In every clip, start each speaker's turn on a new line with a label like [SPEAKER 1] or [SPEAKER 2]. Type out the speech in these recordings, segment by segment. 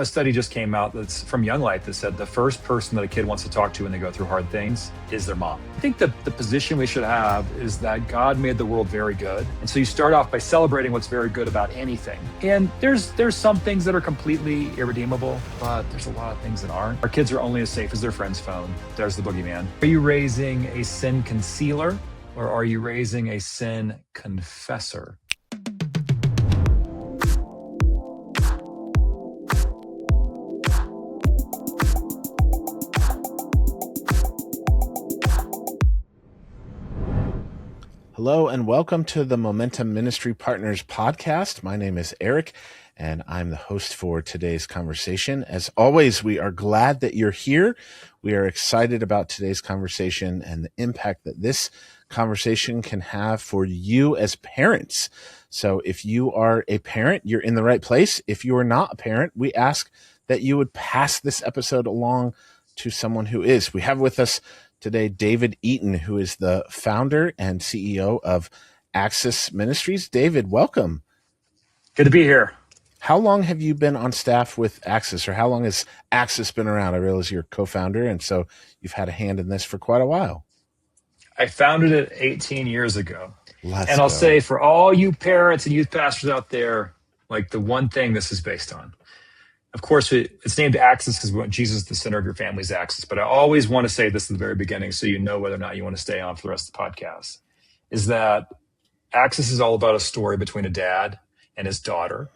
[SPEAKER 1] A study just came out that's from Young Life that said the first person that a kid wants to talk to when they go through hard things is their mom. I think the position we should have is that God made the world very good. And so you start off by celebrating what's very good about anything. And there's some things that are completely irredeemable, but there's a lot of things that aren't. Our kids are only as safe as their friend's phone. There's the boogeyman. Are you raising a sin concealer or are you raising a sin confessor?
[SPEAKER 2] Hello and welcome to the Momentum Ministry Partners podcast. My name is Eric and I'm the host for today's conversation. As always, we are glad that you're here. We are excited about today's conversation and the impact that this conversation can have for you as parents. So if you are a parent, you're in the right place. If you are not a parent, we ask that you would pass this episode along to someone who is. We have with us today David Eaton, who is the founder and CEO of Access Ministries. David, welcome.
[SPEAKER 1] Good to be here.
[SPEAKER 2] How long have you been on staff with Access, or how long has Access been around? I realize you're co-founder, and so you've had a hand in this for quite a while.
[SPEAKER 1] I founded it 18 years ago.
[SPEAKER 2] Let's
[SPEAKER 1] I'll
[SPEAKER 2] go.
[SPEAKER 1] say for all you parents and youth pastors out there, like the one thing this is based on. Of course, it's named Access because we want Jesus at the center of your family's access. But I always want to say this at the very beginning so you know whether or not you want to stay on for the rest of the podcast, is that Access is all about a story between a dad and his daughter.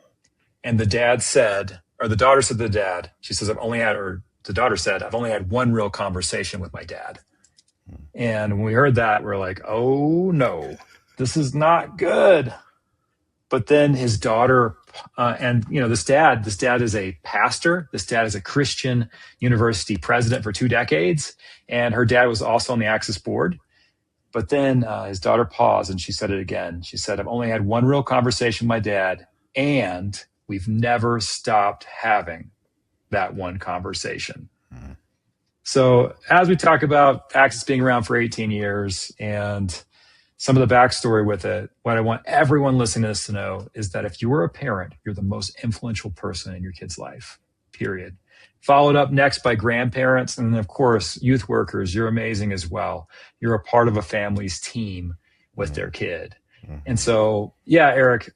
[SPEAKER 1] And the daughter said to the dad, she says, the daughter said, I've only had one real conversation with my dad. And when we heard that, we're like, oh no, this is not good. But then his daughter, this dad is a pastor. This dad is a Christian university president for 2 decades. And her dad was also on the Access board. But then his daughter paused and she said it again. She said, I've only had one real conversation with my dad, and we've never stopped having that one conversation. Mm-hmm. So as we talk about Access being around for 18 years and some of the backstory with it, what I want everyone listening to this to know is that if you are a parent, you're the most influential person in your kid's life, period. Followed up next by grandparents. And then, of course, youth workers. You're amazing as well. You're a part of a family's team with their kid. Mm-hmm. And so, yeah, Eric,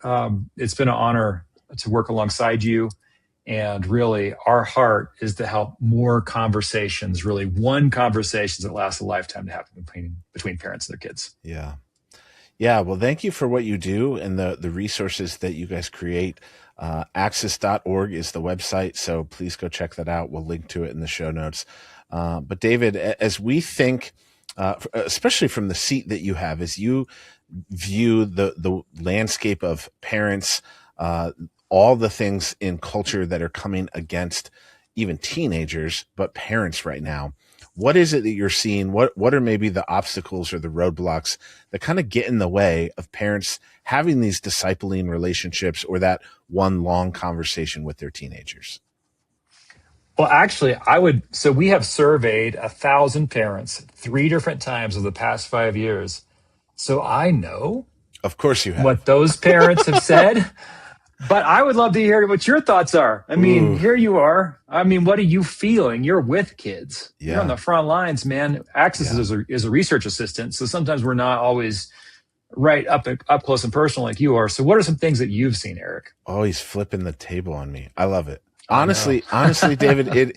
[SPEAKER 1] it's been an honor to work alongside you. And really, our heart is to help more conversations, really one conversations that last a lifetime to happen between parents and their kids.
[SPEAKER 2] Yeah. Yeah, well, thank you for what you do and the resources that you guys create. Access.org is the website, so please go check that out. We'll link to it in the show notes. But David, as we think, especially from the seat that you have, as you view the landscape of parents, all the things in culture that are coming against even teenagers, but parents right now, what is it that you're seeing? What are maybe the obstacles or the roadblocks that kind of get in the way of parents having these discipling relationships or that one long conversation with their teenagers?
[SPEAKER 1] Well, actually, so we have surveyed 1,000 parents 3 different times over the past 5 years. So I know.
[SPEAKER 2] Of course you have.
[SPEAKER 1] What those parents have said. But I would love to hear what your thoughts are. I mean, Here you are. I mean, what are you feeling? You're with kids. Yeah. You're on the front lines, man. Access is a research assistant. So sometimes we're not always right up close and personal like you are. So what are some things that you've seen, Eric?
[SPEAKER 2] Oh, he's flipping the table on me. I love it. Honestly, David, it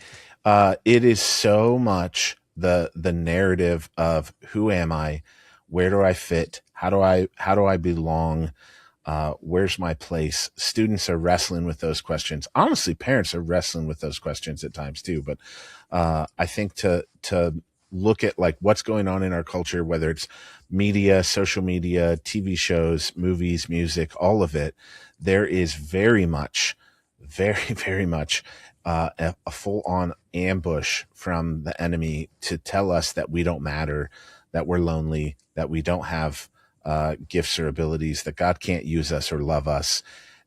[SPEAKER 2] is so much the narrative of who am I? Where do I fit? How do I belong? Where's my place? Students are wrestling with those questions. Honestly, parents are wrestling with those questions at times too. But I think to look at like what's going on in our culture, whether it's media, social media, TV shows, movies, music, all of it, there is very much a full-on ambush from the enemy to tell us that we don't matter, that we're lonely, that we don't have gifts or abilities, that God can't use us or love us.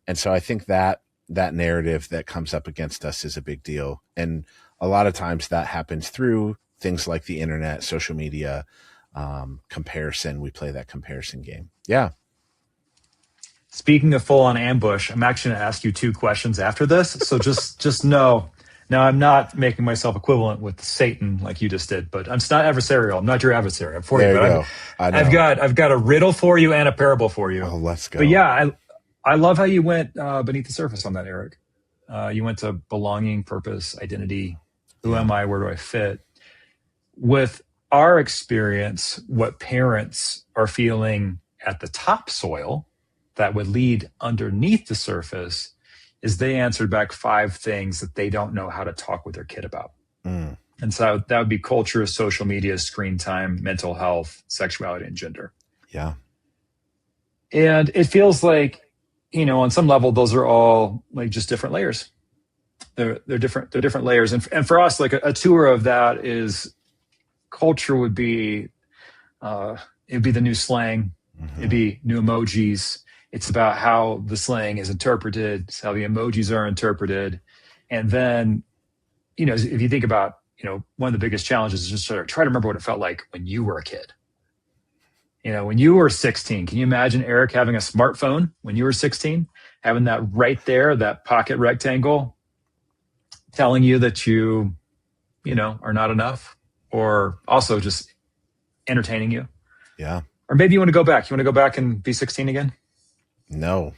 [SPEAKER 2] And so I think that narrative that comes up against us is a big deal. And a lot of times that happens through things like the internet, social media, comparison. We play that comparison game. Yeah.
[SPEAKER 1] Speaking of full on ambush, I'm actually going to ask you 2 questions after this. So just know. Now, I'm not making myself equivalent with Satan like you just did, but it's not adversarial. I'm not your adversary. I'm for
[SPEAKER 2] There
[SPEAKER 1] you,
[SPEAKER 2] you
[SPEAKER 1] but
[SPEAKER 2] go. I know.
[SPEAKER 1] I've got a riddle for you and a parable for you.
[SPEAKER 2] Oh, let's
[SPEAKER 1] But
[SPEAKER 2] go.
[SPEAKER 1] yeah, I love how you went beneath the surface on that, Eric. You went to belonging, purpose, identity. Who
[SPEAKER 2] Yeah.
[SPEAKER 1] am I? Where do I fit? With our experience, what parents are feeling at the topsoil that would lead underneath the surface is they answered back 5 things that they don't know how to talk with their kid about.
[SPEAKER 2] Mm.
[SPEAKER 1] And so that would be culture, social media, screen time, mental health, sexuality, and gender.
[SPEAKER 2] Yeah.
[SPEAKER 1] And it feels like, on some level, those are all like just different layers. They're different layers. And for us, like a tour of that is culture would be, it'd be the new slang.
[SPEAKER 2] Mm-hmm.
[SPEAKER 1] It'd be new emojis. It's about how the slang is interpreted, it's how the emojis are interpreted. And then, if you think about, one of the biggest challenges is just sort of try to remember what it felt like when you were a kid. When you were 16, can you imagine Eric having a smartphone when you were 16, having that right there, that pocket rectangle telling you that you are not enough, or also just entertaining you?
[SPEAKER 2] Yeah.
[SPEAKER 1] Or maybe you want to go back. You want to go back and be 16 again?
[SPEAKER 2] No.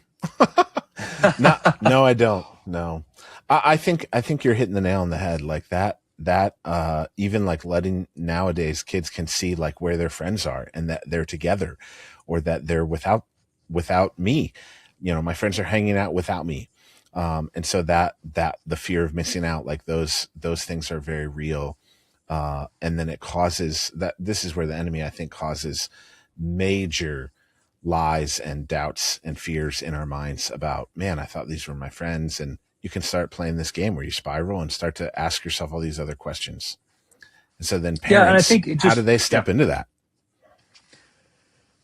[SPEAKER 2] No, I don't. No. I think you're hitting the nail on the head. Like that, even like letting nowadays kids can see like where their friends are and that they're together, or that they're without me. My friends are hanging out without me. And so that the fear of missing out, like those things are very real. And then it causes that. This is where the enemy, I think, causes major lies and doubts and fears in our minds about, man, I thought these were my friends. And you can start playing this game where you spiral and start to ask yourself all these other questions. And so then parents,
[SPEAKER 1] and I think
[SPEAKER 2] how do they step into that?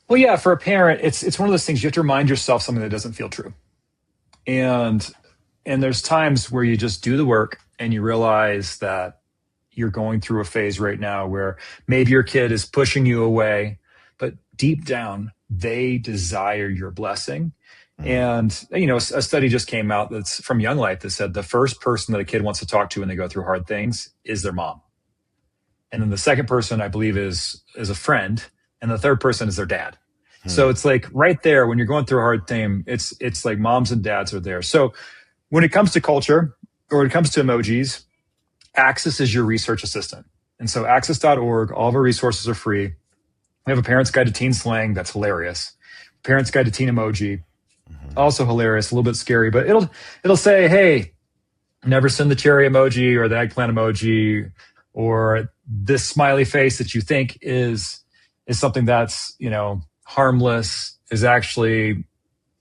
[SPEAKER 1] Well, yeah, for a parent, it's one of those things you have to remind yourself something that doesn't feel true. And there's times where you just do the work and you realize that you're going through a phase right now where maybe your kid is pushing you away, but deep down, they desire your blessing. And, a study just came out that's from Young Life that said the first person that a kid wants to talk to when they go through hard things is their mom. And then the second person, I believe, is a friend. And the third person is their dad. So it's like right there when you're going through a hard thing, it's like moms and dads are there. So when it comes to culture, or when it comes to emojis, Access is your research assistant. And so access.org, all of our resources are free. We have a parent's guide to teen slang that's hilarious. Parent's guide to teen emoji, also hilarious, a little bit scary, but it'll say, hey, never send the cherry emoji or the eggplant emoji, or this smiley face that you think is something that's, harmless, is actually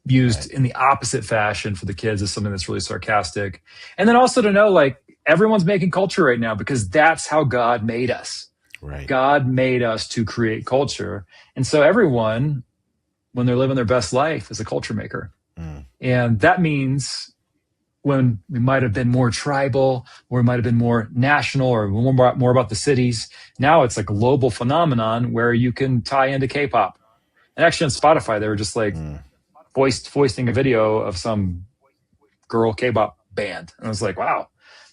[SPEAKER 1] used in the opposite fashion for the kids as something that's really sarcastic. And then also to know, like, everyone's making culture right now because that's how God made us.
[SPEAKER 2] Right.
[SPEAKER 1] God made us to create culture. And so everyone, when they're living their best life, is a culture maker. And that means when we might have been more tribal, or we might have been more national, or more about the cities, now it's a global phenomenon where you can tie into K-pop. And actually on Spotify, they were just like foisting a video of some girl K-pop band. And I was like, wow,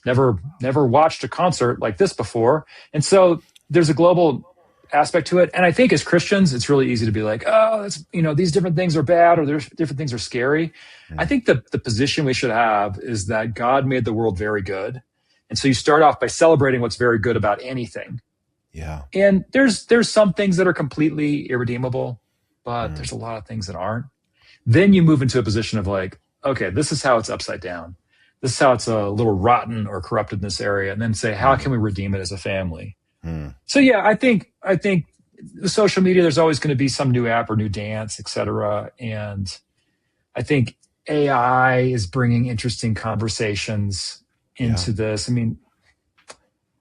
[SPEAKER 1] never watched a concert like this before. And so there's a global aspect to it. And I think as Christians, it's really easy to be like, oh, that's, these different things are bad, or there's different things are scary. I think the position we should have is that God made the world very good. And so you start off by celebrating what's very good about anything.
[SPEAKER 2] Yeah.
[SPEAKER 1] And there's some things that are completely irredeemable, but there's a lot of things that aren't. Then you move into a position of like, okay, this is how it's upside down. This is how it's a little rotten or corrupted in this area. And then say, how can we redeem it as a family? So yeah, I think the social media, there's always going to be some new app or new dance, et cetera. And I think AI is bringing interesting conversations into this. I mean,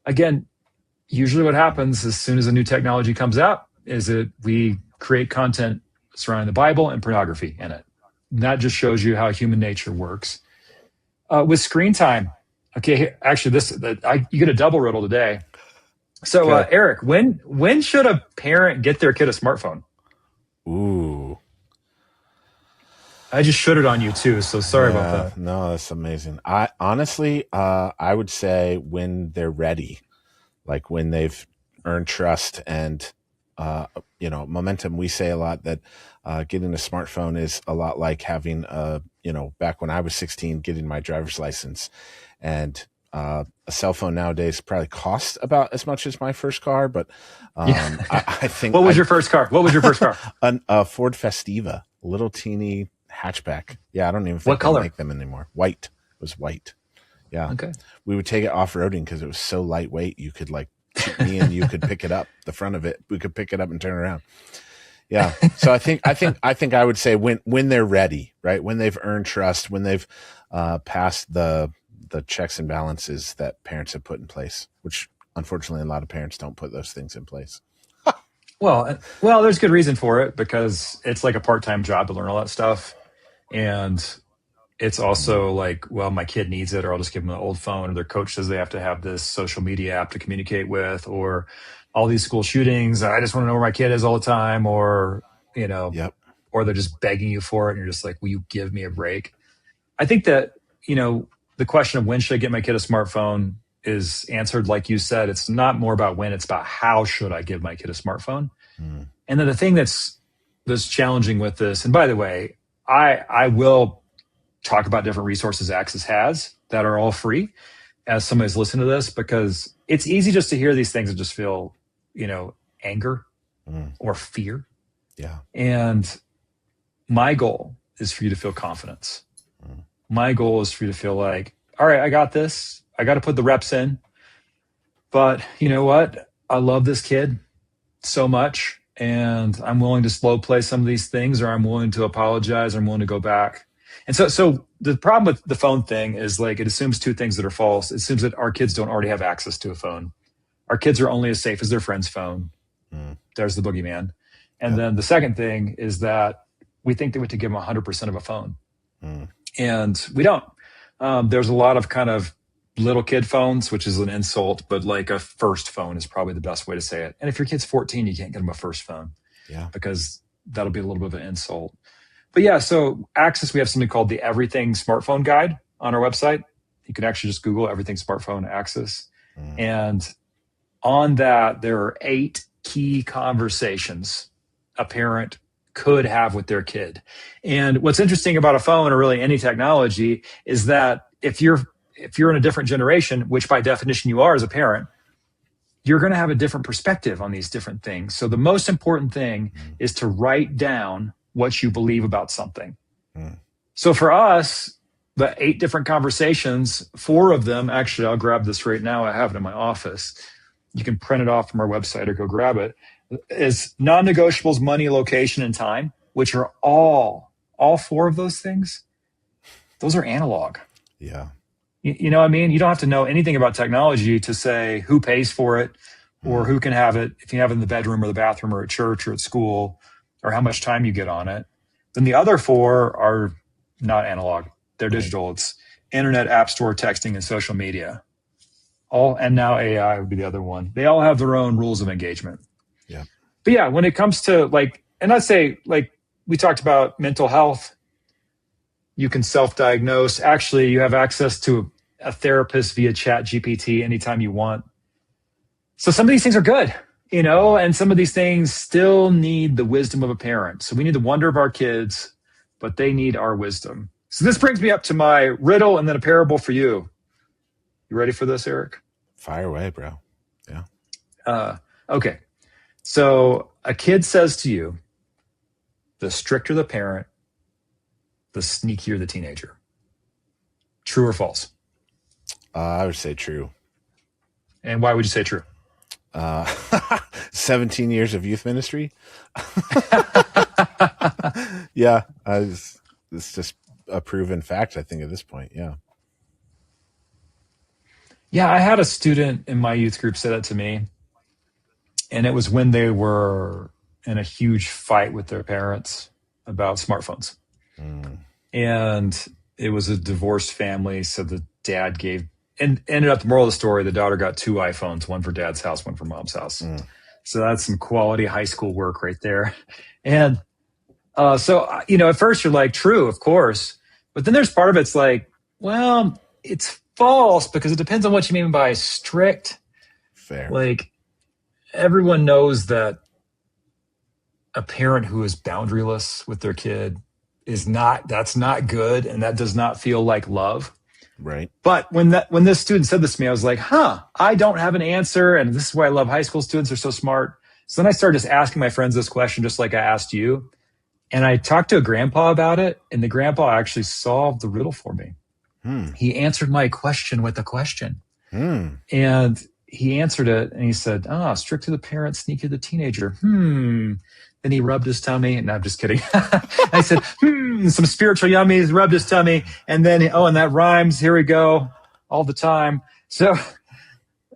[SPEAKER 1] again, usually what happens as soon as a new technology comes out is that we create content surrounding the Bible and pornography in it. And that just shows you how human nature works. With screen time, okay, actually, you get a double riddle today. So,
[SPEAKER 2] Okay.
[SPEAKER 1] Eric, when should a parent get their kid a smartphone?
[SPEAKER 2] Ooh.
[SPEAKER 1] I just shut it on you too, so sorry about
[SPEAKER 2] Yeah,
[SPEAKER 1] that.
[SPEAKER 2] no, that's amazing. I honestly, I would say when they're ready, like when they've earned trust and, uh, momentum. We say a lot that getting a smartphone is a lot like having back when I was 16, getting my driver's license, and a cell phone nowadays probably costs about as much as my first car, but
[SPEAKER 1] Yeah.
[SPEAKER 2] I think
[SPEAKER 1] What was your first car? What was your first car?
[SPEAKER 2] a Ford Festiva, a little teeny hatchback. Yeah, I don't even
[SPEAKER 1] What
[SPEAKER 2] think they
[SPEAKER 1] color?
[SPEAKER 2] make them anymore. White. It was white. Yeah.
[SPEAKER 1] Okay.
[SPEAKER 2] We would take it off roading because it was so lightweight. You could me and you could pick it up, the front of it. We could pick it up and turn around. Yeah. So I would say when they're ready, right? When they've earned trust, when they've passed the checks and balances that parents have put in place, which unfortunately a lot of parents don't put those things in place.
[SPEAKER 1] Well, there's good reason for it because it's like a part-time job to learn all that stuff. And it's
[SPEAKER 2] Mm,
[SPEAKER 1] also like, well, my kid needs it, or I'll just give them an old phone, or their coach says they have to have this social media app to communicate with, or all these school shootings. I just want to know where my kid is all the time, or, you know,
[SPEAKER 2] yep.
[SPEAKER 1] or they're just begging you for it. And you're just like, will you give me a break? I think that, you know, the question of when should I get my kid a smartphone is answered, like you said. It's not more about when, it's about how should I give my kid a smartphone.
[SPEAKER 2] Mm,
[SPEAKER 1] And then the thing that's challenging with this, and by the way, I will talk about different resources Axis has that are all free as somebody's listening to this, because it's easy just to hear these things and just feel, anger
[SPEAKER 2] mm,
[SPEAKER 1] or fear.
[SPEAKER 2] yeah.
[SPEAKER 1] And my goal is for you to feel confidence.
[SPEAKER 2] Mm,
[SPEAKER 1] My goal is for you to feel like, all right, I got this. I got to put the reps in. But you know what? I love this kid so much. And I'm willing to slow play some of these things, or I'm willing to apologize, or I'm willing to go back. And so the problem with the phone thing is like it assumes two things that are false. It assumes that our kids don't already have access to a phone. Our kids are only as safe as their friend's phone.
[SPEAKER 2] mm,
[SPEAKER 1] There's the boogeyman. And
[SPEAKER 2] yep.
[SPEAKER 1] then the second thing is that we think that we have to give them 100% of a phone.
[SPEAKER 2] Mm,
[SPEAKER 1] And we don't. There's a lot of kind of little kid phones, which is an insult, but like a first phone is probably the best way to say it. And if your kid's 14, you can't get them a first phone
[SPEAKER 2] yeah.
[SPEAKER 1] because that'll be a little bit of an insult. But yeah, so Access, we have something called the Everything Smartphone Guide on our website. You can actually just Google Everything Smartphone Access.
[SPEAKER 2] Mm,
[SPEAKER 1] And on that, there are 8 key conversations a parent could have with their kid. And what's interesting about a phone, or really any technology, is that if you're in a different generation, which by definition you are as a parent, you're going to have a different perspective on these different things. So the most important thing
[SPEAKER 2] mm,
[SPEAKER 1] is to write down what you believe about something.
[SPEAKER 2] mm,
[SPEAKER 1] So for us, the 8 different conversations, 4 of them, actually, I'll grab this right now. I have it in my office. You can print it off from our website or go grab it. Is non-negotiables, money, location, and time, which are all 4 of those things. Those are analog.
[SPEAKER 2] yeah.
[SPEAKER 1] You know what I mean? You don't have to know anything about technology to say who pays for it or
[SPEAKER 2] Mm,
[SPEAKER 1] who can have it, if you have it in the bedroom or the bathroom or at church or at school, or how much time you get on it. Then the other 4 are not analog. They're
[SPEAKER 2] right.
[SPEAKER 1] digital. It's internet, app store, texting, and social media. All, and now AI would be the other one. They all have their own rules of engagement.
[SPEAKER 2] Yeah.
[SPEAKER 1] But yeah, when it comes to like, and let's say like we talked about mental health, you can self-diagnose. Actually, you have access to a therapist via Chat GPT anytime you want. So some of these things are good,
[SPEAKER 2] Mm,
[SPEAKER 1] and some of these things still need the wisdom of a parent. So we need the wonder of our kids, but they need our wisdom. So this brings me up to my riddle and then a parable for you. You ready for this, Eric?
[SPEAKER 2] fire away, bro. Yeah.
[SPEAKER 1] Okay. So a kid says to you, the stricter the parent, the sneakier the teenager. True or false?
[SPEAKER 2] I would say true.
[SPEAKER 1] And why would you say true?
[SPEAKER 2] Uh, 17 years of youth ministry. Yeah. It's just a proven fact, I think, at this point. Yeah.
[SPEAKER 1] Yeah, I had a student in my youth group say that to me, and it was when they were in a huge fight with their parents about smartphones.
[SPEAKER 2] Mm,
[SPEAKER 1] And it was a divorced family, so the dad gave, and ended up, the moral of the story, the daughter got 2 iPhones, one for dad's house, one for mom's house.
[SPEAKER 2] mm,
[SPEAKER 1] So that's some quality high school work right there. And At first you're like, true, of course. But then there's part of it's like, well, it's false because it depends on what you mean by strict.
[SPEAKER 2] Fair.
[SPEAKER 1] Like, everyone knows that a parent who is boundaryless with their kid that's not good. And that does not feel like love.
[SPEAKER 2] Right.
[SPEAKER 1] But when this student said this to me, I was like, I don't have an answer. And this is why I love high school students. They're so smart. So then I started just asking my friends this question, just like I asked you. And I talked to a grandpa about it, and the grandpa actually solved the riddle for me. He answered my question with a question. And he answered it, and he said, strict to the parent, sneaky to the teenager. Then he rubbed his tummy. And no, I'm just kidding. I said, some spiritual yummies, rubbed his tummy. And then, and that rhymes. Here we go. All the time. So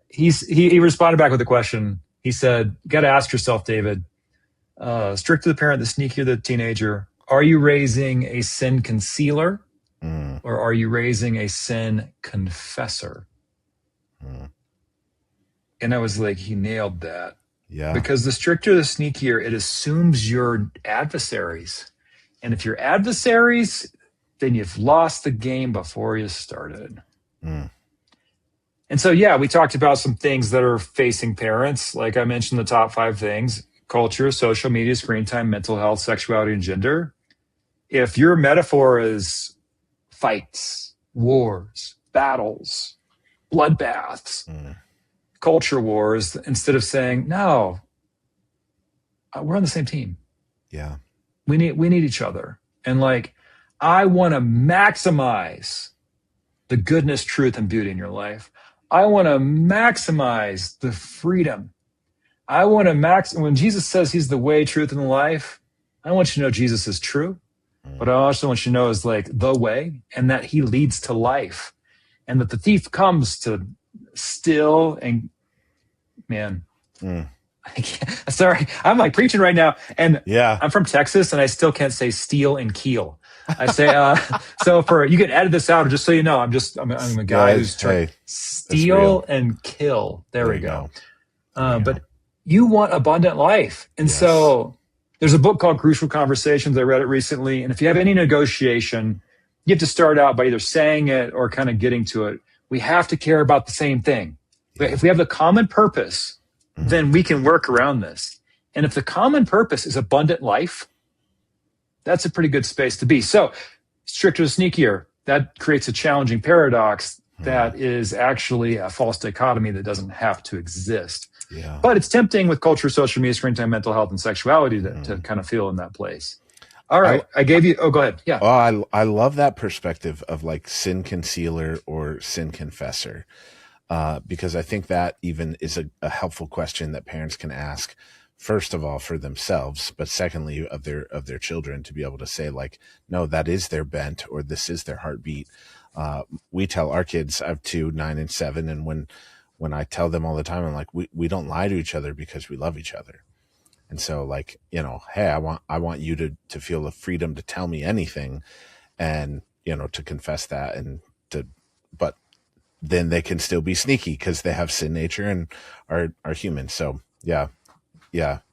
[SPEAKER 1] he responded back with a question. He said, you got to ask yourself, David, strict to the parent, the sneakier the teenager, are you raising a sin concealer or are you raising a sin confessor? And I was like, he nailed that.
[SPEAKER 2] Yeah.
[SPEAKER 1] Because the stricter, the sneakier, it assumes you're adversaries. And if you're adversaries, then you've lost the game before you started. And so, we talked about some things that are facing parents. Like I mentioned, the top 5 things: culture, social media, screen time, mental health, sexuality, and gender. If your metaphor is fights, wars, battles, bloodbaths, culture wars, instead of saying, no, we're on the same team.
[SPEAKER 2] Yeah.
[SPEAKER 1] We need each other. And I want to maximize the goodness, truth, and beauty in your life. I want to maximize the freedom. I want to when Jesus says he's the way, truth, and the life, I want you to know Jesus is true, but I also want you to know is the way, and that he leads to life, and that the thief comes to steal and sorry, I'm preaching right now. And I'm from Texas and I still can't say steal and keel. I say, so you can edit this out, just so you know, I'm a guy who's trying to steal and kill. There we go. But you want abundant life. And so there's a book called Crucial Conversations. I read it recently. And if you have any negotiation, you have to start out by either saying it or kind of getting to it. We have to care about the same thing. If we have the common purpose, then we can work around this. And if the common purpose is abundant life, that's a pretty good space to be. So stricter, sneakier, that creates a challenging paradox that is actually a false dichotomy that doesn't have to exist.
[SPEAKER 2] Yeah.
[SPEAKER 1] But it's tempting with culture, social media, screen time, mental health, and sexuality to kind of feel in that place. All right. I gave you, go ahead. Yeah.
[SPEAKER 2] Oh, I love that perspective of sin concealer or sin confessor. Because I think that even is a helpful question that parents can ask, first of all, for themselves, but secondly, of their children, to be able to say no, that is their bent, or this is their heartbeat. We tell our kids, I have 2, 9, and 7. And when I tell them all the time, I'm like, we don't lie to each other because we love each other. And so hey, I want you to feel the freedom to tell me anything and, to confess that but then they can still be sneaky because they have sin nature and are human. So yeah.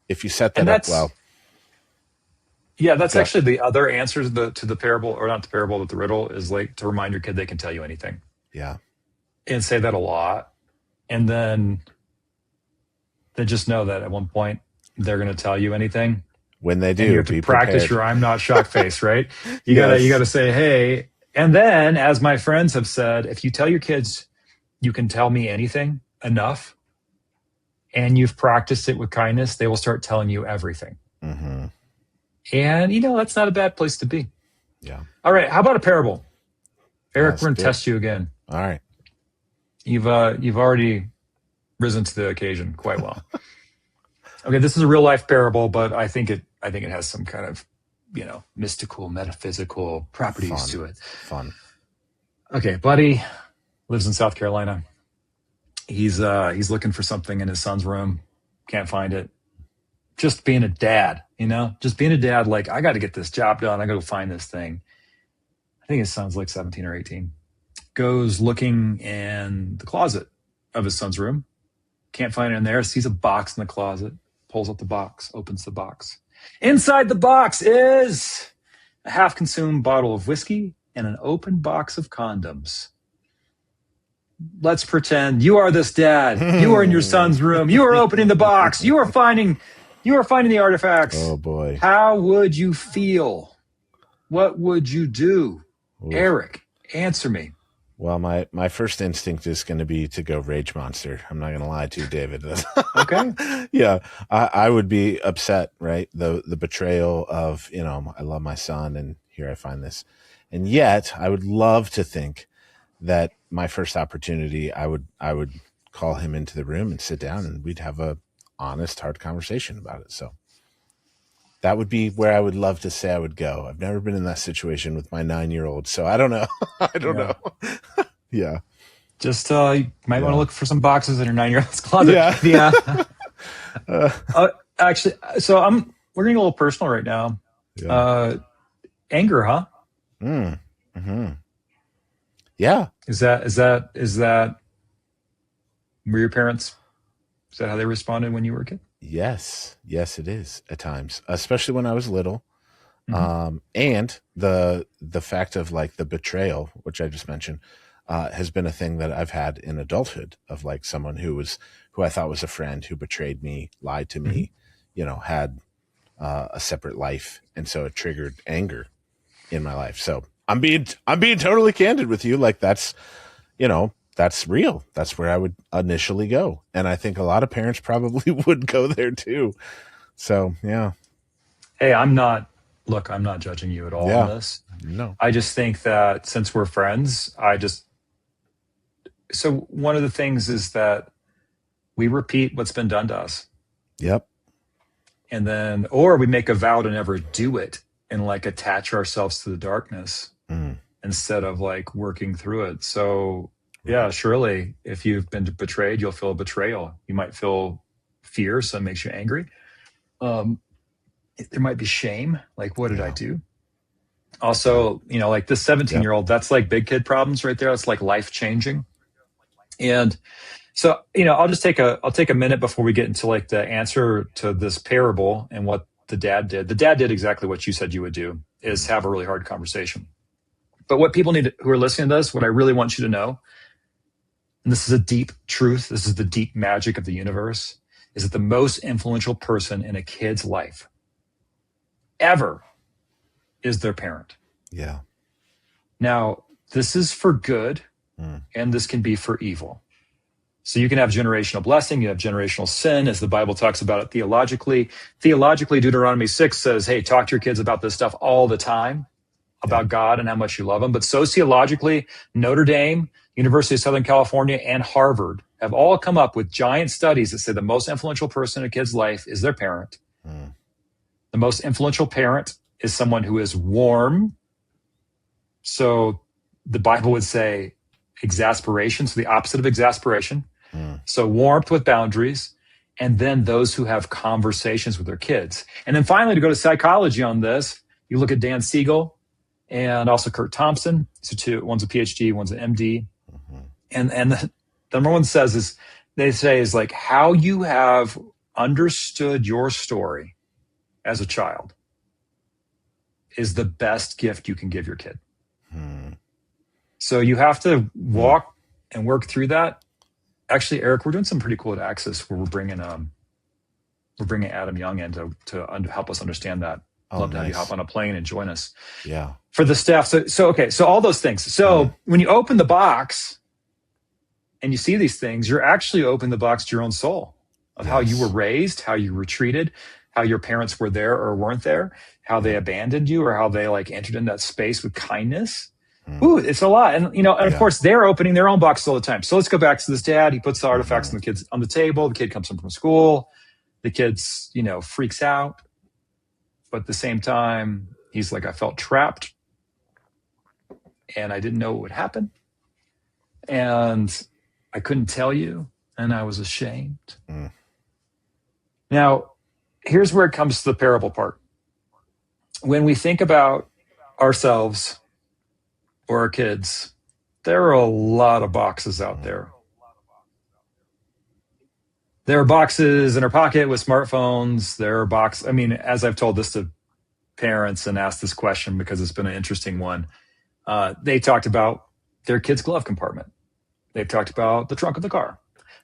[SPEAKER 2] If you set that up well.
[SPEAKER 1] Yeah, that's actually the other answer to the parable, or not the parable, but the riddle is to remind your kid they can tell you anything.
[SPEAKER 2] Yeah. And
[SPEAKER 1] say that a lot. And then they just know that at one point they're going to tell you anything.
[SPEAKER 2] When they do,
[SPEAKER 1] and you have to practice your I'm not shocked face, right? You gotta say, hey. And then, as my friends have said, if you tell your kids you can tell me anything enough, and you've practiced it with kindness, they will start telling you everything. And that's not a bad place to be.
[SPEAKER 2] Yeah.
[SPEAKER 1] All right. How about a parable? Eric, we're going to test you again.
[SPEAKER 2] All right.
[SPEAKER 1] You've already risen to the occasion quite well. Okay, this is a real life parable, but I think it has some kind of, mystical, metaphysical properties to it.
[SPEAKER 2] Fun.
[SPEAKER 1] Okay, buddy lives in South Carolina. He's looking for something in his son's room, can't find it. Just being a dad, just being a dad. I got to get this job done. I got to find this thing. I think his son's 17 or 18. Goes looking in the closet of his son's room. Can't find it in there. Sees a box in the closet. Pulls up the box. Opens the box. Inside the box is a half-consumed bottle of whiskey and an open box of condoms. Let's pretend you are this dad. You are in your son's room. You are opening the box. You are finding the artifacts.
[SPEAKER 2] Oh boy.
[SPEAKER 1] How would you feel? What would you do? Oof. Eric, answer me.
[SPEAKER 2] Well, my first instinct is going to be to go rage monster. I'm not going to lie to you, David.
[SPEAKER 1] Okay.
[SPEAKER 2] Yeah, I would be upset, right? The betrayal of, I love my son and here I find this. And yet I would love to think that my first opportunity, I would call him into the room and sit down and we'd have a honest, hard conversation about it. So that would be where I would love to say I would go. I've never been in that situation with my 9-year-old, so I don't know. I don't know. Yeah.
[SPEAKER 1] Just you might want to look for some boxes in your 9-year-old's closet. Yeah. Actually, so we're getting a little personal right now. Yeah. Anger, huh?
[SPEAKER 2] Mm-hmm. Yeah.
[SPEAKER 1] Is that were your parents? Is that how they responded when you were a kid?
[SPEAKER 2] Yes, it is at times, especially when I was little. Mm-hmm. And the fact of like the betrayal, which I just mentioned, has been a thing that I've had in adulthood of like someone who I thought was a friend who betrayed me, lied to me, had a separate life, and so it triggered anger in my life. So I'm being totally candid with you. Like that's real. That's where I would initially go. And I think a lot of parents probably would go there too. So, yeah.
[SPEAKER 1] Hey, I'm not judging you at all on this.
[SPEAKER 2] No.
[SPEAKER 1] I just think that since we're friends, so one of the things is that we repeat what's been done to us.
[SPEAKER 2] Yep.
[SPEAKER 1] And then, or we make a vow to never do it and like attach ourselves to the darkness instead of like working through it. So, yeah, surely if you've been betrayed, you'll feel betrayal. You might feel fear, so it makes you angry. There might be shame, like what did I do? Also, like this 17-year-old, that's like big kid problems right there. That's like life changing. And so, I'll take a minute before we get into like the answer to this parable and what the dad did. The dad did exactly what you said you would do, is have a really hard conversation. But what people need who are listening to this, what I really want you to know, and this is a deep truth, this is the deep magic of the universe, is that the most influential person in a kid's life ever is their parent.
[SPEAKER 2] Yeah.
[SPEAKER 1] Now, this is for good, and this can be for evil. So you can have generational blessing, you have generational sin, as the Bible talks about it theologically. Theologically, Deuteronomy 6 says, hey, talk to your kids about this stuff all the time, about God and how much you love them. But sociologically, Notre Dame, University of Southern California, and Harvard have all come up with giant studies that say the most influential person in a kid's life is their parent. The most influential parent is someone who is warm. So the Bible would say exasperation, so the opposite of exasperation. So warmth with boundaries, and then those who have conversations with their kids. And then finally, to go to psychology on this, you look at Dan Siegel and also Kurt Thompson. So one's a PhD, one's an MD. And the number one they say is like how you have understood your story as a child is the best gift you can give your kid. So you have to walk and work through that. Actually, Eric, we're doing something pretty cool at Axis where we're bringing Adam Young in to help us understand that. Love to have you hop on a plane and join us.
[SPEAKER 2] Yeah.
[SPEAKER 1] For the staff. So okay. So all those things. So when you open the box and you see these things, you're actually opening the box to your own soul of how you were raised, how you were treated, how your parents were there or weren't there, how they abandoned you, or how they like entered in that space with kindness. Ooh, it's a lot. And, and of course they're opening their own boxes all the time. So let's go back to this dad. He puts the artifacts on the kids on the table. The kid comes home from school. The kid's, freaks out. But at the same time, he's like, I felt trapped and I didn't know what would happen. And I couldn't tell you. And I was ashamed. Now, here's where it comes to the parable part. When we think about ourselves or our kids, there are a lot of boxes out there. There are boxes in her pocket with smartphones. There are I mean, as I've told this to parents and asked this question because it's been an interesting one, they talked about their kid's glove compartment. They've talked about the trunk of the car.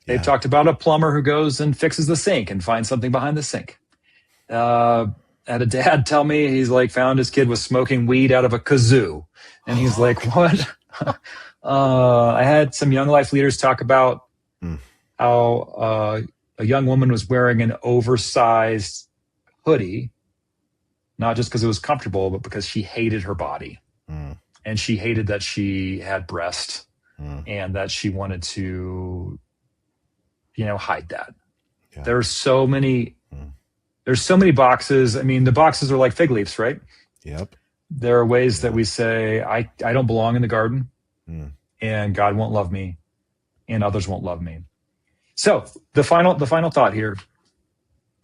[SPEAKER 1] They've
[SPEAKER 2] Yeah.
[SPEAKER 1] talked about a plumber who goes and fixes the sink and finds something behind the sink. Had a dad tell me he's like found his kid was smoking weed out of a kazoo. And he's like, what? I had some young life leaders talk about
[SPEAKER 2] Mm.
[SPEAKER 1] how a young woman was wearing an oversized hoodie, not just because it was comfortable, but because she hated her body.
[SPEAKER 2] Mm.
[SPEAKER 1] And she hated that she had breasts
[SPEAKER 2] Mm.
[SPEAKER 1] and that she wanted to, hide that.
[SPEAKER 2] Yeah.
[SPEAKER 1] There's so many boxes. I mean, the boxes are like fig leaves, right?
[SPEAKER 2] Yep.
[SPEAKER 1] There are ways that we say, I don't belong in the garden,
[SPEAKER 2] Mm.
[SPEAKER 1] and God won't love me, and others won't love me. So the final thought here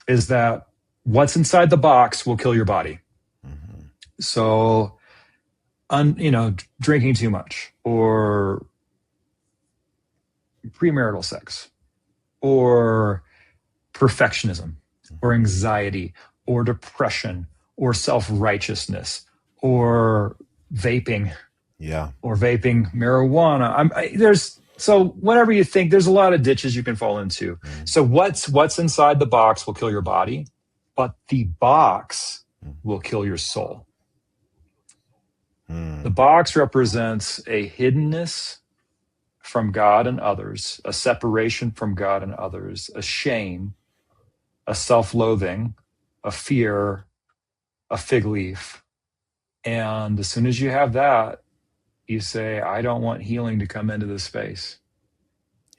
[SPEAKER 1] is that what's inside the box will kill your body.
[SPEAKER 2] Mm-hmm.
[SPEAKER 1] So, drinking too much, or premarital sex, or perfectionism, or anxiety, or depression, or self-righteousness, or vaping,
[SPEAKER 2] Yeah.
[SPEAKER 1] or vaping marijuana. So whatever you think, there's a lot of ditches you can fall into.
[SPEAKER 2] Mm.
[SPEAKER 1] So what's inside the box will kill your body, but the box will kill your soul.
[SPEAKER 2] Mm.
[SPEAKER 1] The box represents a hiddenness from God and others, a separation from God and others, a shame, a self-loathing, a fear, a fig leaf. And as soon as you have that, you say, I don't want healing to come into this space.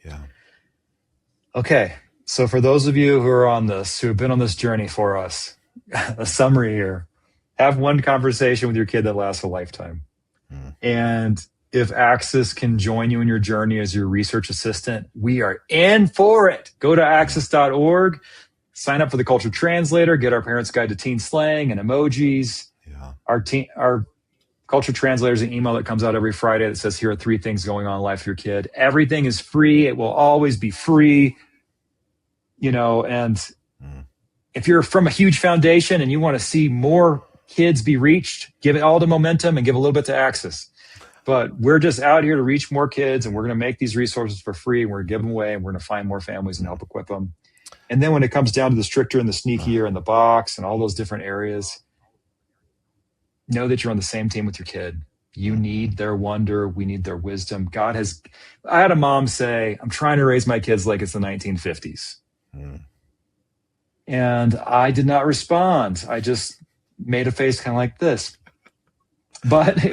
[SPEAKER 2] Yeah.
[SPEAKER 1] Okay. So for those of you who are on this, who have been on this journey for us, a summary here, have one conversation with your kid that lasts a lifetime.
[SPEAKER 2] Mm.
[SPEAKER 1] And if Access can join you in your journey as your research assistant, we are in for it. Go to access.org, sign up for the Culture Translator, get our Parents Guide to Teen Slang and emojis.
[SPEAKER 2] Yeah.
[SPEAKER 1] Our Culture Translator is an email that comes out every Friday that says, here are 3 things going on in life of your kid. Everything is free. It will always be free. And if you're from a huge foundation and you want to see more kids be reached, give it all to Momentum and give a little bit to Access. But we're just out here to reach more kids, and we're going to make these resources for free, and we're going to give them away, and we're going to find more families and help equip them. And then when it comes down to the stricter and the sneakier and the box and all those different areas, know that you're on the same team with your kid. You need their wonder. We need their wisdom. I had a mom say, I'm trying to raise my kids like it's the 1950s.
[SPEAKER 2] Mm.
[SPEAKER 1] And I did not respond. I just made a face kind of like this. But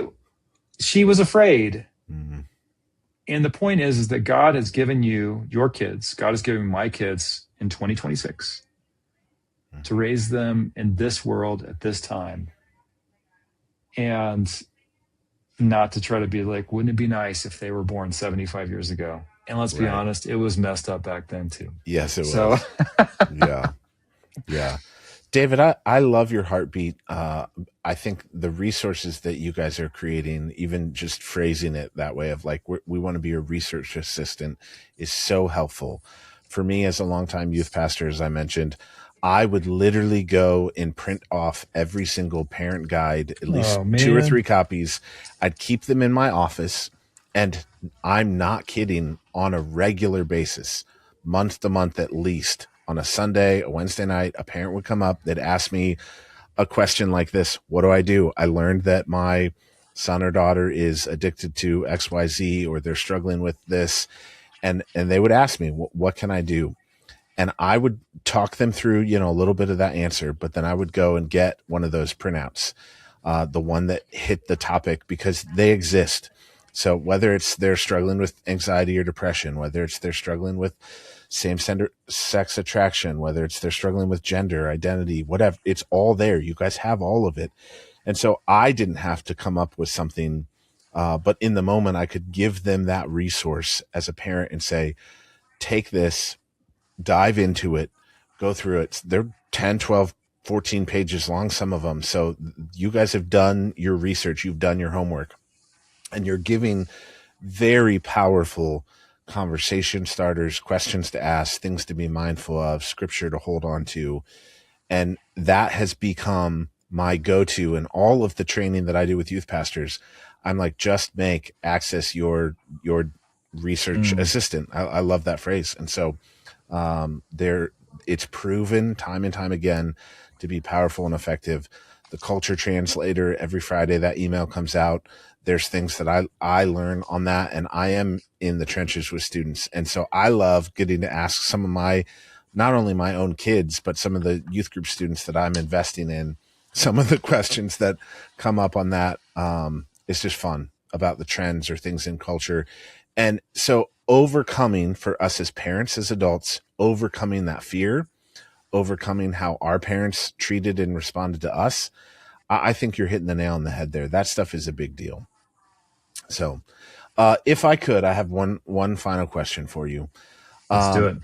[SPEAKER 1] she was afraid.
[SPEAKER 2] Mm.
[SPEAKER 1] And the point is that God has given you your kids. God has given my kids in 2026 to raise them in this world at this time. And not to try to be like, wouldn't it be nice if they were born 75 years ago? And let's be honest, it was messed up back then too.
[SPEAKER 2] Yes, it was. Yeah. Yeah. David, I love your heartbeat. I think the resources that you guys are creating, even just phrasing it that way of like, we want to be a research assistant, is so helpful. For me, as a longtime youth pastor, as I mentioned, I would literally go and print off every single parent guide, at least 2 or 3 copies. I'd keep them in my office, and I'm not kidding, on a regular basis, month to month at least. On a Sunday, a Wednesday night, a parent would come up. They'd ask me a question like this: what do I do? I learned that my son or daughter is addicted to XYZ, or they're struggling with this. And they would ask me, what can I do? And I would talk them through, a little bit of that answer, but then I would go and get one of those printouts, the one that hit the topic, because they exist. So whether it's they're struggling with anxiety or depression, whether it's they're struggling with same-sex attraction, whether it's they're struggling with gender identity, whatever, it's all there. You guys have all of it. And so I didn't have to come up with something, but in the moment I could give them that resource as a parent and say, take this, dive into it, go through it. They're 10, 12, 14 pages long, some of them. So you guys have done your research, you've done your homework, and you're giving very powerful conversation starters, questions to ask, things to be mindful of, scripture to hold on to. And that has become my go-to in all of the training that I do with youth pastors. I'm like, just make Access your research assistant. I love that phrase. And so it's proven time and time again to be powerful and effective. The culture translator, every Friday that email comes out. There's things that I learn on that, and I am in the trenches with students. And so I love getting to ask some of not only my own kids, but some of the youth group students that I'm investing in, some of the questions that come up on that. It's just fun about the trends or things in culture. And so overcoming for us as parents, as adults, overcoming that fear, overcoming how our parents treated and responded to us, I think you're hitting the nail on the head there. That stuff is a big deal. So if I could, I have one final question for you.
[SPEAKER 1] Let's do it.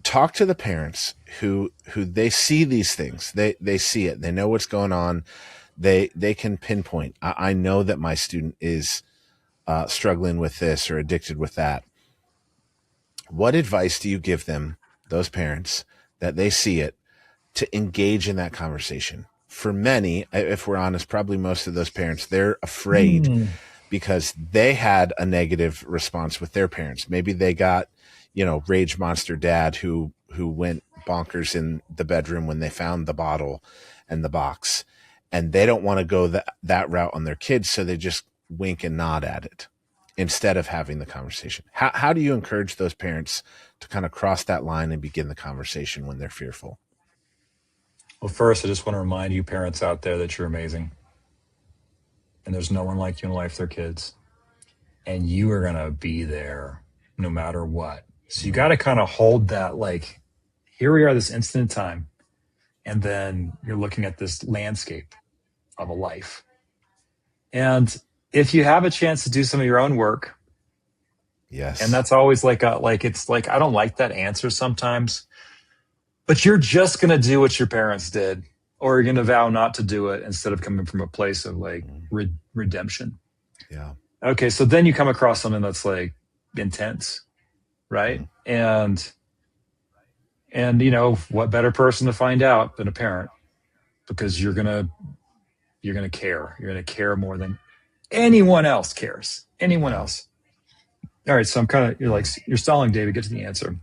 [SPEAKER 2] Talk to the parents who they see these things. They see it. They know what's going on. They can pinpoint. I know that my student is struggling with this or addicted with that. What advice do you give them, those parents, that they see it, to engage in that conversation? For many, if we're honest, probably most of those parents, they're afraid because they had a negative response with their parents. Maybe they got, rage monster dad who went bonkers in the bedroom when they found the bottle and the box, and they don't want to go that route on their kids. So they just wink and nod at it instead of having the conversation. How do you encourage those parents to kind of cross that line and begin the conversation when they're fearful?
[SPEAKER 1] Well, first, I just want to remind you parents out there that you're amazing. And there's no one like you in life, their kids. And you are going to be there no matter what. So you got to kind of hold that, like, here we are, this instant in time. And then you're looking at this landscape of a life. And if you have a chance to do some of your own work,
[SPEAKER 2] yes.
[SPEAKER 1] And that's always I don't like that answer sometimes, but you're just going to do what your parents did, or you're going to vow not to do it instead of coming from a place of redemption.
[SPEAKER 2] Yeah.
[SPEAKER 1] Okay. So then you come across something that's like intense, right? And what better person to find out than a parent, because you're going to care. You're going to care more than anyone else cares. Anyone else. All right. So I'm you're stalling, David, get to the answer.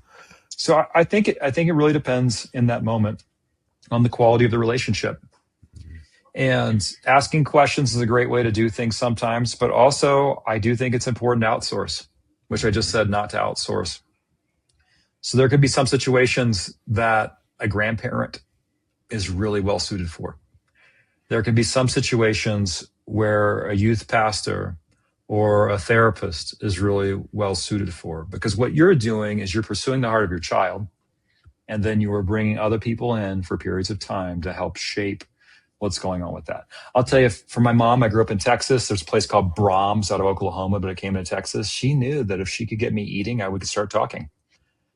[SPEAKER 1] So I think it really depends in that moment on the quality of the relationship. And asking questions is a great way to do things sometimes, but also I do think it's important to outsource, which I just said not to outsource. So there could be some situations that a grandparent is really well suited for. There could be some situations where a youth pastor or a therapist is really well suited for, because what you're doing is you're pursuing the heart of your child, and then you are bringing other people in for periods of time to help shape what's going on with that. I'll tell you, for my mom, I grew up in Texas. There's a place called Brahms out of Oklahoma, but it came into Texas. She knew that if she could get me eating, we could start talking.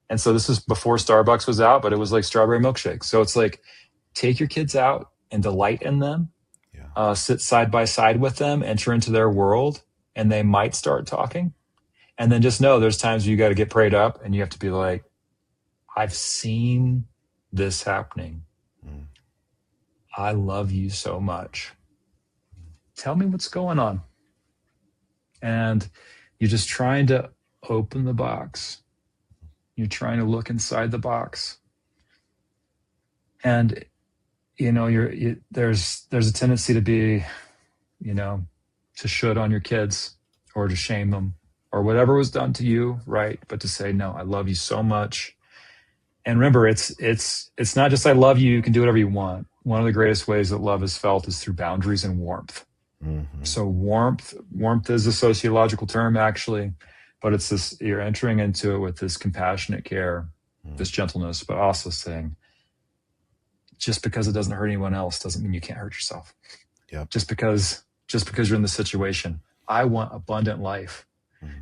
[SPEAKER 1] And so this is before Starbucks was out, but it was like strawberry milkshake. So it's like, take your kids out and delight in them, sit side by side with them, enter into their world, and they might start talking. And then just know there's times you got to get prayed up and you have to be like, I've seen this happening. I love you so much. Tell me what's going on. And you're just trying to open the box. You're trying to look inside the box. And, there's a tendency to be, to should on your kids or to shame them or whatever was done to you, right? But to say, no, I love you so much. And remember, it's not just I love you, you can do whatever you want. One of the greatest ways that love is felt is through boundaries and warmth. Mm-hmm. So warmth is a sociological term, actually, but it's this, you're entering into it with this compassionate care, this gentleness, but also saying, just because it doesn't hurt anyone else doesn't mean you can't hurt yourself.
[SPEAKER 2] Yep.
[SPEAKER 1] Just because you're in the situation, I want abundant life.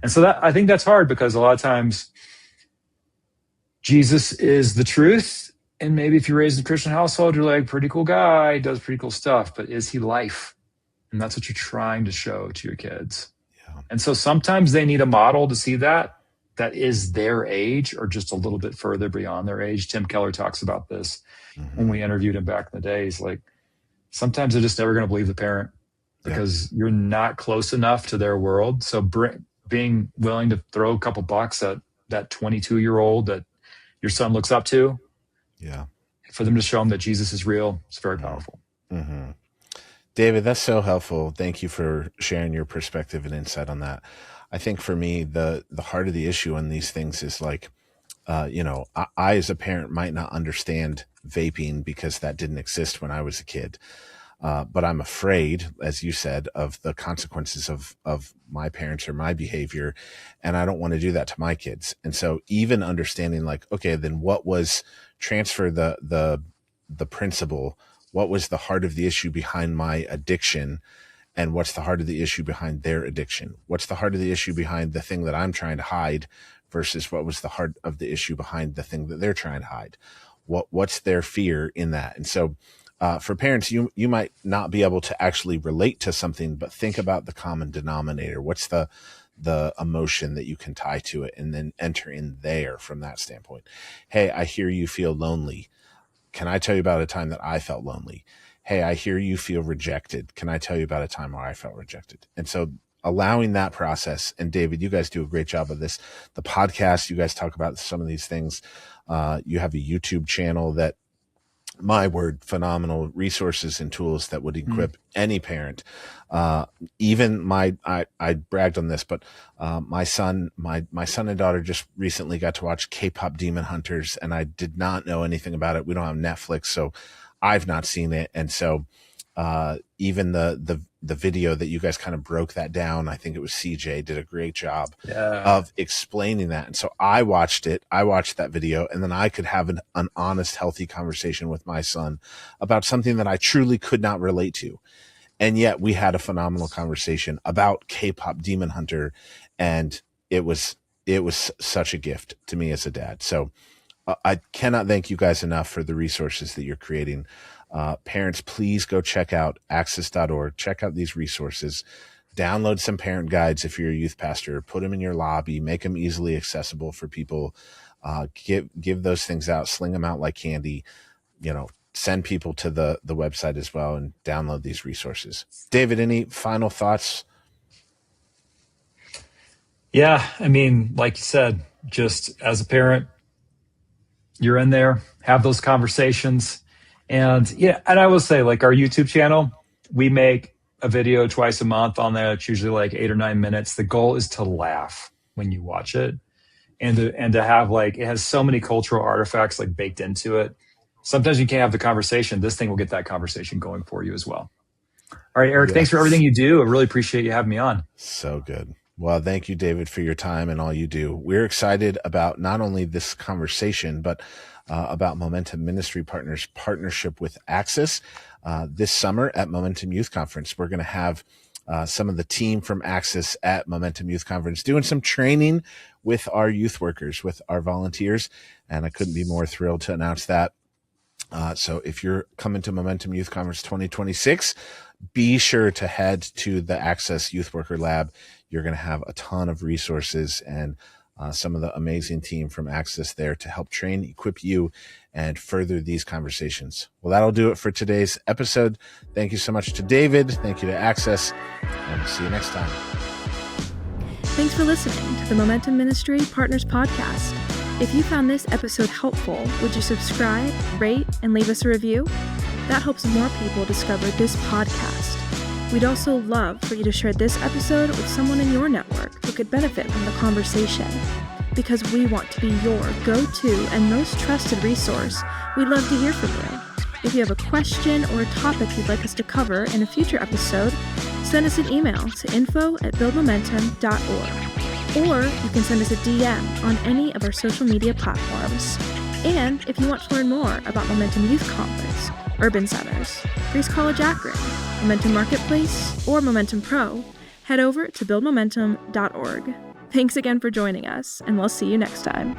[SPEAKER 1] And so I think that's hard, because a lot of times Jesus is the truth. And maybe if you're raised in a Christian household, you're like, pretty cool guy, does pretty cool stuff, but is he life? And that's what you're trying to show to your kids. Yeah. And so sometimes they need a model to see that. that is their age or just a little bit further beyond their age. Tim Keller talks about this when we interviewed him back in the days. Like, sometimes they're just never going to believe the parent because you're not close enough to their world. So being willing to throw a couple bucks at that 22-year-old that your son looks up to, for them to show them that Jesus is real, it's very powerful.
[SPEAKER 2] David, that's so helpful. Thank you for sharing your perspective and insight on that. I think for me, the heart of the issue on these things is like, I as a parent might not understand vaping because that didn't exist when I was a kid. But I'm afraid, as you said, of the consequences of my parents or my behavior. And I don't want to do that to my kids. And so even understanding like, okay, then what was transfer the principle? What was the heart of the issue behind my addiction? And what's the heart of the issue behind their addiction? What's the heart of the issue behind the thing that I'm trying to hide versus what was the heart of the issue behind the thing that they're trying to hide? What's their fear in that? And so for parents, you might not be able to actually relate to something, but think about the common denominator. What's the emotion that you can tie to it, and then enter in there from that standpoint. Hey, I hear you feel lonely. Can I tell you about a time that I felt lonely? Hey, I hear you feel rejected. Can I tell you about a time where I felt rejected? And so allowing that process, and David, you guys do a great job of this. The podcast, you guys talk about some of these things. You have a YouTube channel that, my word, phenomenal resources and tools that would equip any parent. Even I bragged on this, but my son and daughter just recently got to watch K-pop Demon Hunters, and I did not know anything about it. We don't have Netflix, so I've not seen it. And so even the video that you guys kind of broke that down, I think it was CJ, did a great job of explaining that. And so I watched that video, and then I could have an honest, healthy conversation with my son about something that I truly could not relate to. And yet we had a phenomenal conversation about K-pop Demon Hunter. And it was such a gift to me as a dad. So I cannot thank you guys enough for the resources that you're creating. Parents, please go check out access.org. Check out these resources. Download some parent guides if you're a youth pastor. Put them in your lobby. Make them easily accessible for people. Give those things out. Sling them out like candy. Send people to the website as well and download these resources. David, any final thoughts?
[SPEAKER 1] Yeah, I mean, like you said, just as a parent, you're in there, have those conversations. And and I will say, like, our YouTube channel, we make a video twice a month on there. It's usually like 8 or 9 minutes. The goal is to laugh when you watch it, and to have, like, it has so many cultural artifacts like baked into it. Sometimes you can't have the conversation. This thing will get that conversation going for you as well. All right, Eric, thanks for everything you do. I really appreciate you having me on.
[SPEAKER 2] So good. Well, thank you, David, for your time and all you do. We're excited about not only this conversation, but about Momentum Ministry Partners' partnership with Access. This summer at Momentum Youth Conference, we're going to have some of the team from Access at Momentum Youth Conference doing some training with our youth workers, with our volunteers, and I couldn't be more thrilled to announce that. So if you're coming to Momentum Youth Conference 2026, be sure to head to the Access Youth Worker Lab. You're going to have a ton of resources and some of the amazing team from Access there to help train, equip you, and further these conversations. Well, that'll do it for today's episode. Thank you so much to David. Thank you to Access, and see you next time.
[SPEAKER 3] Thanks for listening to the Momentum Ministry Partners Podcast. If you found this episode helpful, would you subscribe, rate, and leave us a review? That helps more people discover this podcast. We'd also love for you to share this episode with someone in your network who could benefit from the conversation. Because we want to be your go-to and most trusted resource, we'd love to hear from you. If you have a question or a topic you'd like us to cover in a future episode, send us an email to info@buildmomentum.org. Or you can send us a DM on any of our social media platforms. And if you want to learn more about Momentum Youth Conference, Urban Centers, Grace College Akron, Momentum Marketplace, or Momentum Pro, head over to buildmomentum.org. Thanks again for joining us, and we'll see you next time.